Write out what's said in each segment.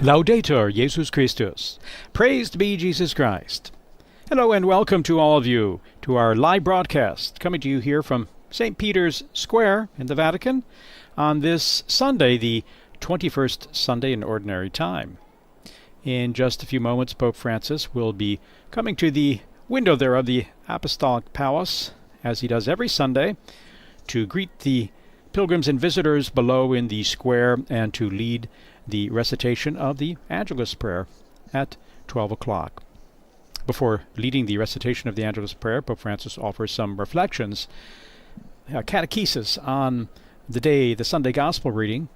Laudetur Jesus Christus. Praised be Jesus Christ. Hello and welcome to all of you to our live broadcast coming to you here from St. Peter's Square in the Vatican on this Sunday, the 21st Sunday in Ordinary Time. In just a few moments, Pope Francis will be coming to the window there of the Apostolic Palace, as he does every Sunday, to greet the pilgrims and visitors below in the square and to lead the recitation of the Angelus prayer at 12 o'clock. Before leading the recitation of the Angelus prayer, Pope Francis offers some reflections, catechesis on the day, the Sunday Gospel reading.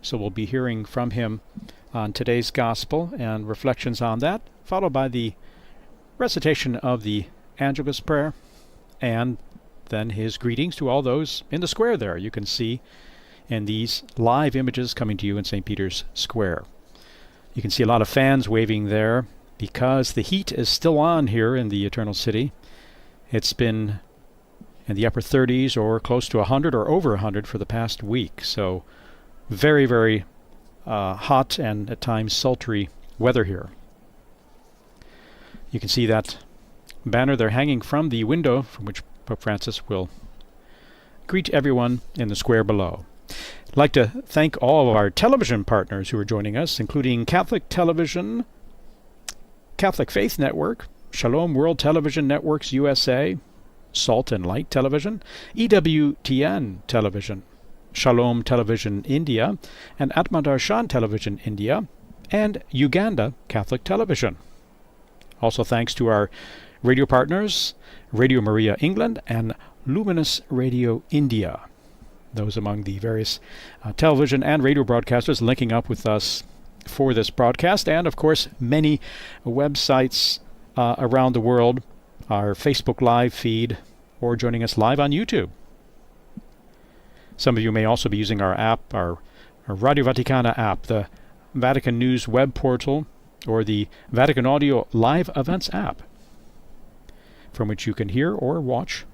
So we'll be hearing from him on today's Gospel and reflections on that, followed by the recitation of the Angelus prayer, and then his greetings to all those in the square there. You can see in these live images coming to you in St. Peter's Square. You can see a lot of fans waving there because the heat is still on here in the Eternal City. It's been in the upper 30s or close to 100 or over 100 for the past week. So very, very hot and at times sultry weather here. You can see that banner there hanging from the window from which Pope Francis will greet everyone in the square below. I'd like to thank all of our television partners who are joining us, including Catholic Television, Catholic Faith Network, Shalom World Television Networks USA, Salt and Light Television, EWTN Television, Shalom Television India, and Atmadarshan Television India, and Uganda Catholic Television. Also thanks to our radio partners, Radio Maria England and Luminous Radio India. Those among the various television and radio broadcasters linking up with us for this broadcast, and of course many websites around the world, our Facebook Live feed, or joining us live on YouTube. Some of you may also be using our app, our Radio Vaticana app, the Vatican News web portal, or the Vatican Audio Live Events app, from which you can hear or watch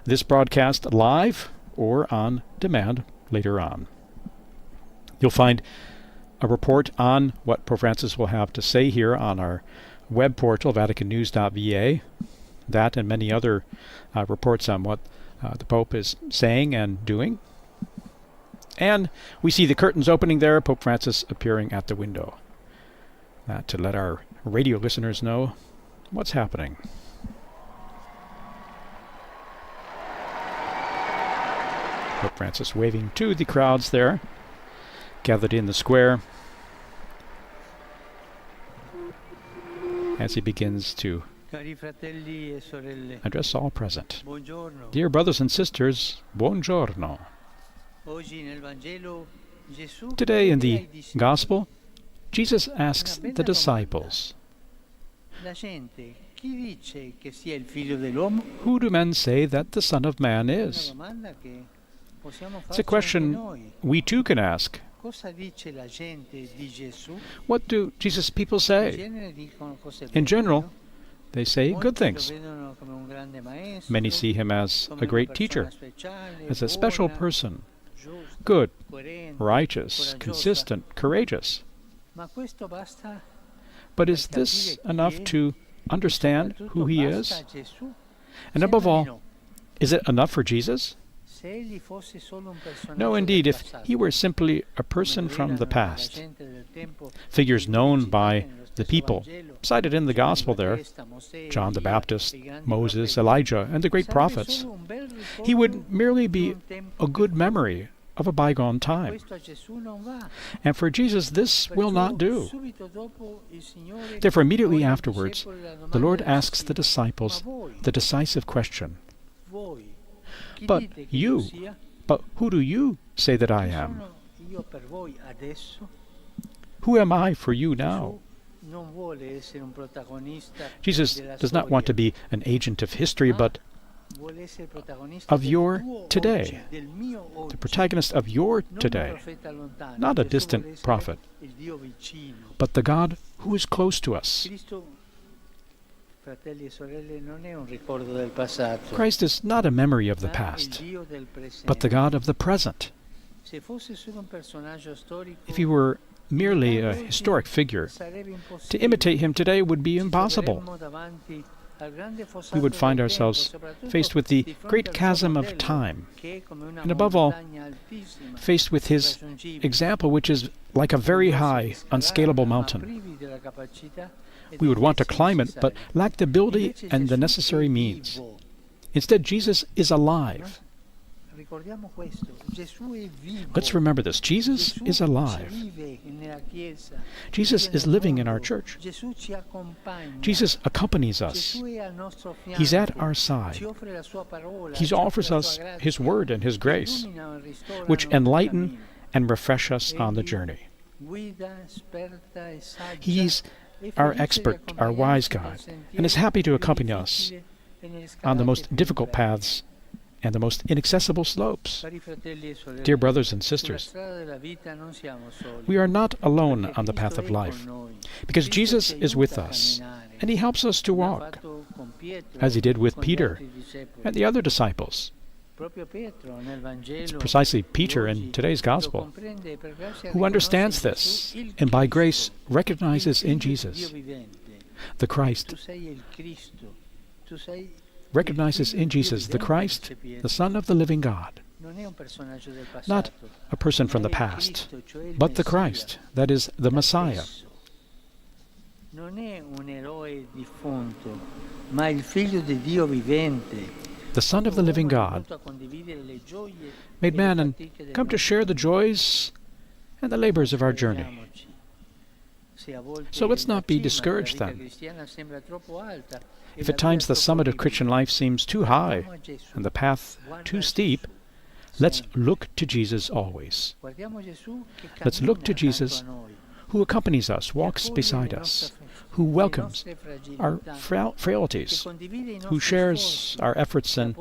this broadcast live or on demand later on. You'll find a report on what Pope Francis will have to say here on our web portal, vaticannews.va. That and many other reports on what the Pope is saying and doing. And we see the curtains opening there, Pope Francis appearing at the window. To let our radio listeners know what's happening. Pope Francis waving to the crowds there, gathered in the square, as he begins to address all present. Dear brothers and sisters, buongiorno. Today in the Gospel, Jesus asks the disciples, who do men say that the Son of Man is? It's a question we too can ask. What do Jesus' people say? In general, they say good things. Many see him as a great teacher, as a special person, good, righteous, consistent, courageous. But is this enough to understand who he is? And above all, is it enough for Jesus? No, indeed, if he were simply a person from the past, figures known by the people, cited in the Gospel there, John the Baptist, Moses, Elijah, and the great prophets, he would merely be a good memory of a bygone time. And for Jesus, this will not do. Therefore, immediately afterwards, the Lord asks the disciples the decisive question, But who do you say that I am? Who am I for you now? Jesus does not want to be an agent of history, but of your today, the protagonist of your today, not a distant prophet, but the God who is close to us. Christ is not a memory of the past, but the God of the present. If he were merely a historic figure. To imitate him today would be impossible. We would find ourselves faced with the great chasm of time, and above all, faced with his example, which is like a very high, unscalable mountain. We would want to climb it, but lack the ability and the necessary means. Instead, Jesus is alive. Let's remember this. Jesus is alive. Jesus is living in our church. Jesus accompanies us. He's at our side. He offers us His word and His grace, which enlighten and refresh us on the journey. He's our expert, our wise guide, and is happy to accompany us on the most difficult paths and the most inaccessible slopes. Dear brothers and sisters, we are not alone on the path of life, because Jesus is with us, and He helps us to walk, as He did with Peter and the other disciples. It's precisely Peter in today's Gospel who understands this, and by grace recognizes in Jesus the Christ, recognizes in Jesus the Christ, the Son of the living God. Not a person from the past, but the Christ, that is, the Messiah. The Son of the living God, made man and come to share the joys and the labors of our journey. So let's not be discouraged then. If at times the summit of Christian life seems too high and the path too steep, let's look to Jesus always. Let's look to Jesus who accompanies us, walks beside us, who welcomes our frailties, who shares our efforts and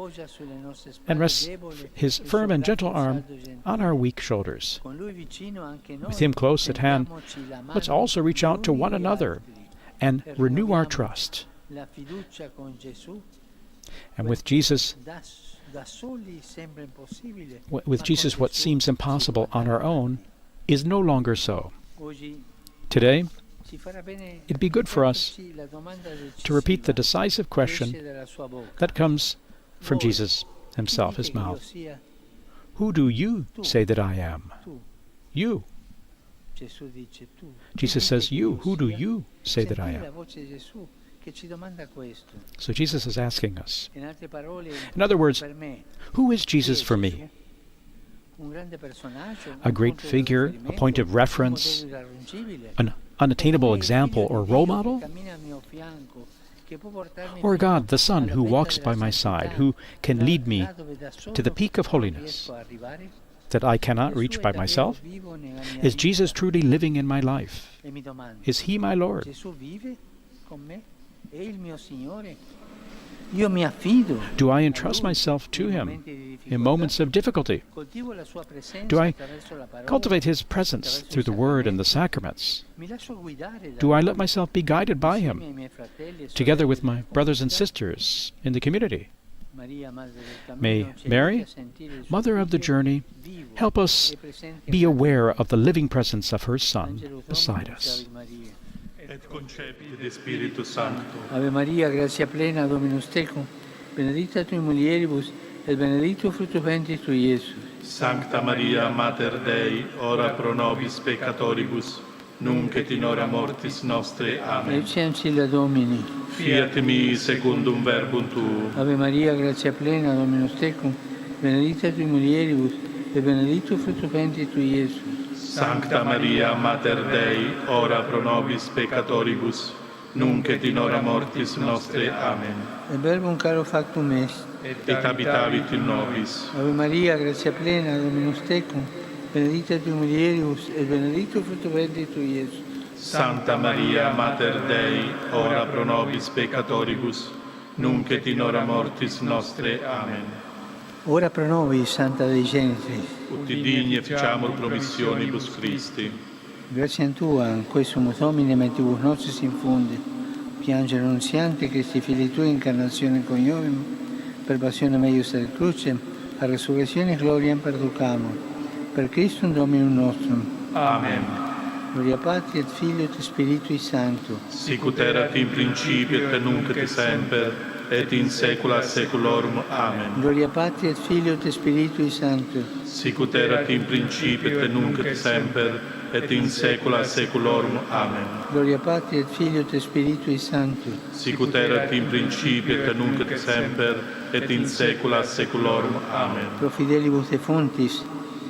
rests His firm and gentle arm on our weak shoulders. With Him close at hand, let's also reach out to one another and renew our trust. And with Jesus, what seems impossible on our own is no longer so. Today, it'd be good for us to repeat the decisive question that comes from Jesus Himself, His mouth. Who do you say that I am? You. Jesus says, you. Who do you say that I am? So Jesus is asking us. In other words, who is Jesus for me? A great figure, a point of reference, an unattainable example or role model? Or God, the Son, who walks by my side, who can lead me to the peak of holiness that I cannot reach by myself? Is Jesus truly living in my life? Is He my Lord? Do I entrust myself to Him in moments of difficulty? Do I cultivate His presence through the Word and the sacraments? Do I let myself be guided by Him, together with my brothers and sisters in the community? May Mary, Mother of the Journey, help us be aware of the living presence of her Son beside us. Et concepit de Spiritu Sancto. Ave Maria, gratia plena, Dominus tecum, benedicta tui mulieribus, et benedictus fructus ventris tui, Iesus. Sancta Maria, Mater Dei, ora pro nobis peccatoribus, nunc et in hora mortis nostre. Amen. Ecce ancilla Domini. Fiat mi secundum verbum tuum. Ave Maria, gratia plena, Dominus tecum, benedicta tui mulieribus, et benedictus fructus ventris tui, Iesus. Sancta Maria, Mater Dei, ora pro nobis peccatoribus, nunc et in hora mortis nostre. Amen. Et verbum caro factum est. Et habitavit in nobis. Ave Maria, gratia plena, Dominus tecum, benedicta tui mulieribus, et benedictus fructus ventris tui, Iesus. Santa Maria, Mater Dei, ora pro nobis peccatoribus, nunc et in hora mortis nostre. Amen. Ora pro nobis, Santa Dei Genitris. Ut digni efficiamur promissionibus Christi. Grazie a Tua, in questo Domine mentibus nostris infunde, piangere annunziante Christi Fili Tui, incarnazione coniovim, per passione meius et crucem, a resurrezione gloriam perducamur. Per Christum Dominum nostrum. Amen. Gloria Patri et Filio et Spiritui Sancto. Sicut erat in principio et nunc et semper, et in saecula saeculorum. Amen. Gloria Patri et Filio et Spiritui Sancto. Sicut erat in principio et nunc et semper, et in saecula saeculorum. Amen. Gloria Patri et Filio et Spiritui Sancto. Sicut erat in principio et nunc et semper, et in saecula saeculorum. Amen. Pro fidelibus defunctis,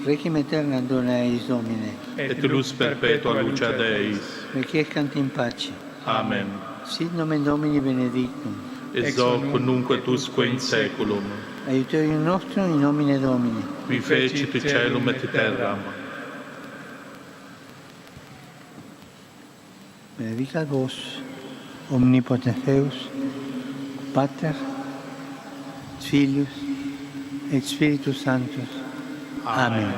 requiem aeternam dona eis Domine. Et lux perpetua lucia Deis. Requiescant in pace. Amen. Sit nomen Domini benedictum. Ex hoc nunc et usque in saeculum. Aiuterium nostrum in nomine Domini. Qui fecit caelum et terram. Benedicat vos, omnipotens Deus, Pater, Filius, et Spiritus Sanctus. Amen.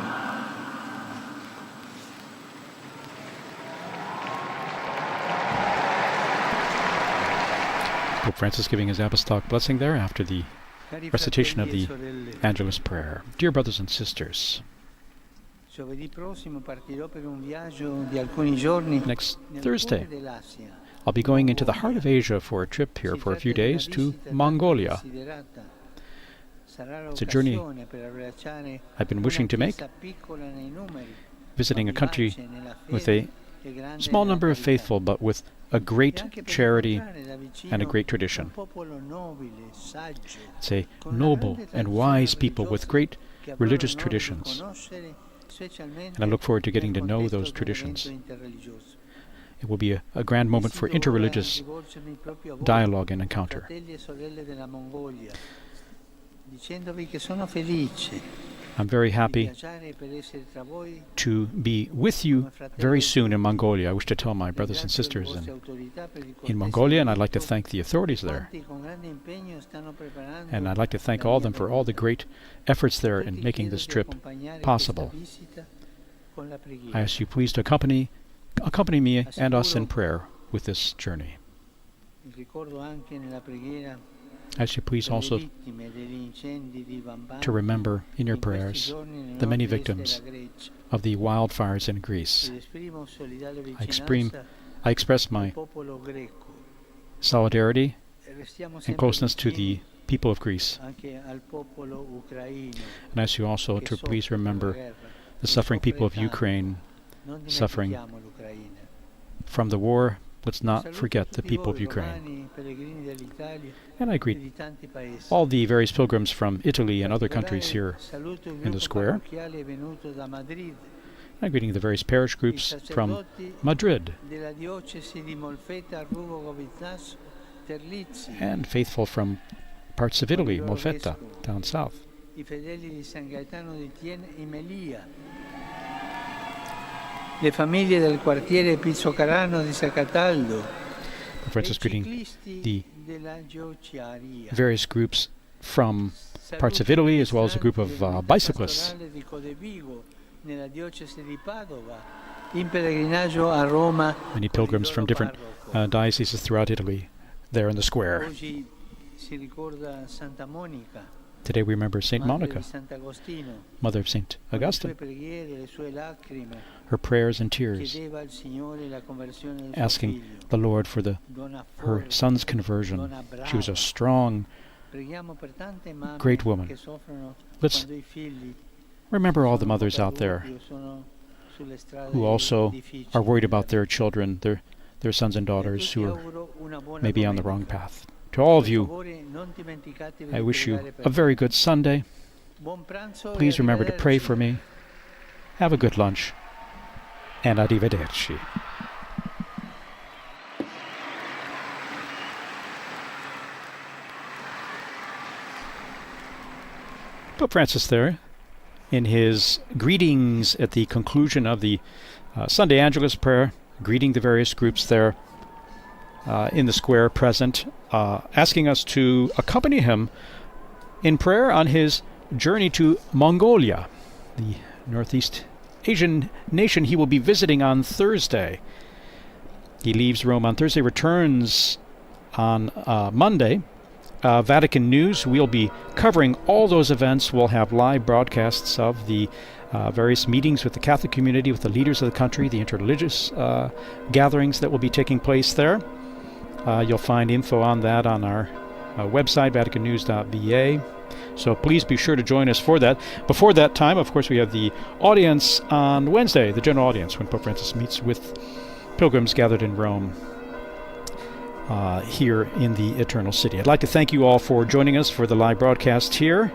Pope Francis giving his apostolic blessing there after the recitation of the Angelus prayer. Dear brothers and sisters, next Thursday, I'll be going into the heart of Asia for a trip here for a few days to Mongolia. It's a journey I've been wishing to make, visiting a country with a small number of faithful, but with a great charity and a great tradition. It's a noble and wise people with great religious traditions, and I look forward to getting to know those traditions. It will be a grand moment for interreligious dialogue and encounter. I'm very happy to be with you very soon in Mongolia. I wish to tell my brothers and sisters in Mongolia, and I'd like to thank the authorities there. And I'd like to thank all of them for all the great efforts there in making this trip possible. I ask you please to accompany me and us in prayer with this journey. I ask you please also to remember in your prayers the many victims of the wildfires in Greece. I express my solidarity and closeness to the people of Greece. And I ask you also to please remember the suffering people of Ukraine, suffering from the war. Let's not forget the people of Ukraine. And I greet all the various pilgrims from Italy and other countries here in the square. I'm greeting the various parish groups from Madrid and faithful from parts of Italy, Molfetta, down south. Le famiglie del quartiere Pizzocarano di Sacataldo. Francis greeting the various groups from parts of Italy, as well as a group of bicyclists. Many pilgrims from different dioceses throughout Italy there in the square. Today we remember Saint Monica, mother of Saint Augustine. Her prayers and tears, asking the Lord for her son's conversion. She was a strong, great woman. Let's remember all the mothers out there who also are worried about their children, their sons and daughters who are maybe on the wrong path. To all of you, I wish you a very good Sunday. Please remember to pray for me. Have a good lunch. And arrivederci. Pope Francis there, in his greetings at the conclusion of the Sunday Angelus prayer, greeting the various groups there in the square present, asking us to accompany him in prayer on his journey to Mongolia, the Northeast Asian nation he will be visiting on Thursday. He leaves Rome on Thursday, returns on Monday Vatican News. We'll be covering all those events. We'll have live broadcasts of the various meetings with the Catholic community, with the leaders of the country, the interreligious gatherings that will be taking place there. You'll find info on that on our website, vaticannews.va. So please be sure to join us for that. Before that time, of course, we have the audience on Wednesday, the general audience, when Pope Francis meets with pilgrims gathered in Rome here in the Eternal City. I'd like to thank you all for joining us for the live broadcast here.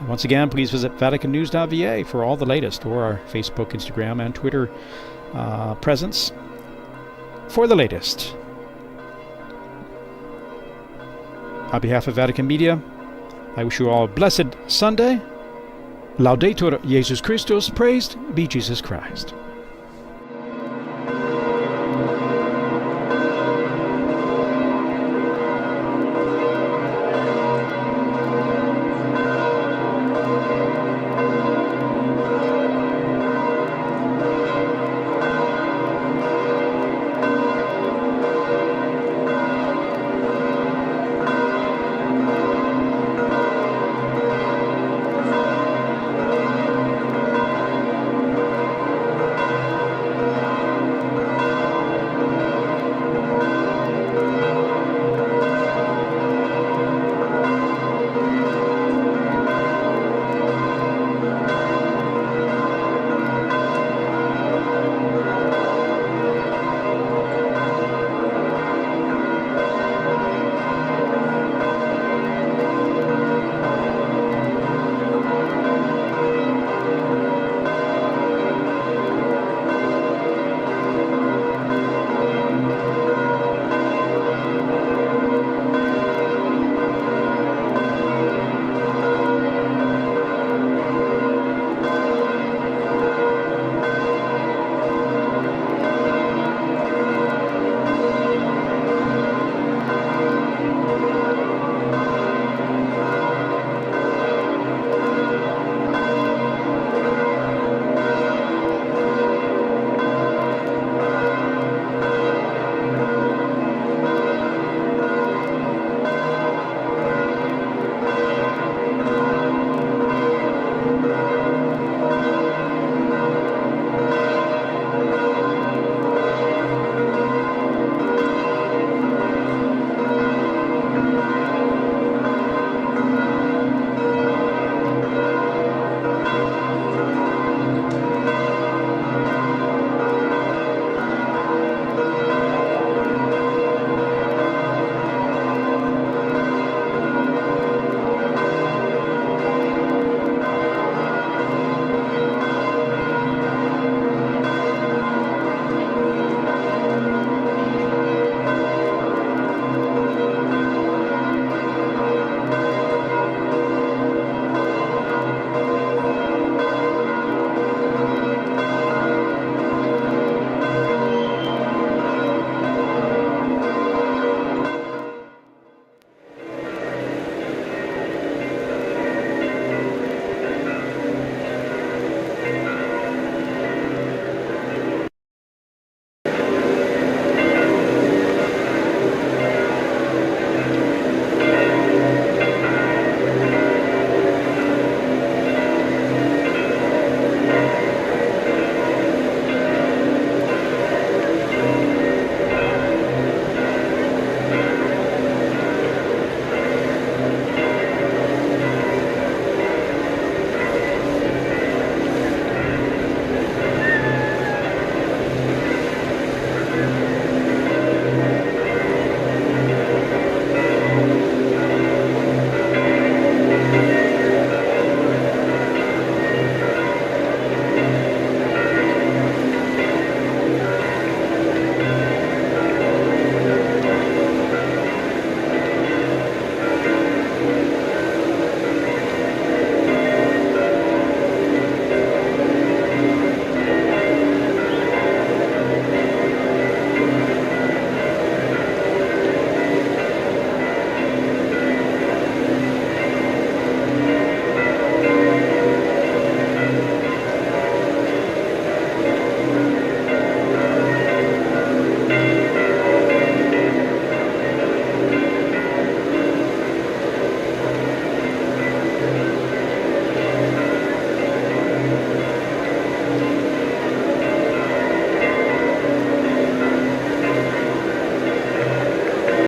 Once again, please visit vaticannews.va for all the latest, or our Facebook, Instagram, and Twitter presence for the latest. On behalf of Vatican Media, I wish you all a blessed Sunday. Laudetur Jesus Christus, praised be Jesus Christ.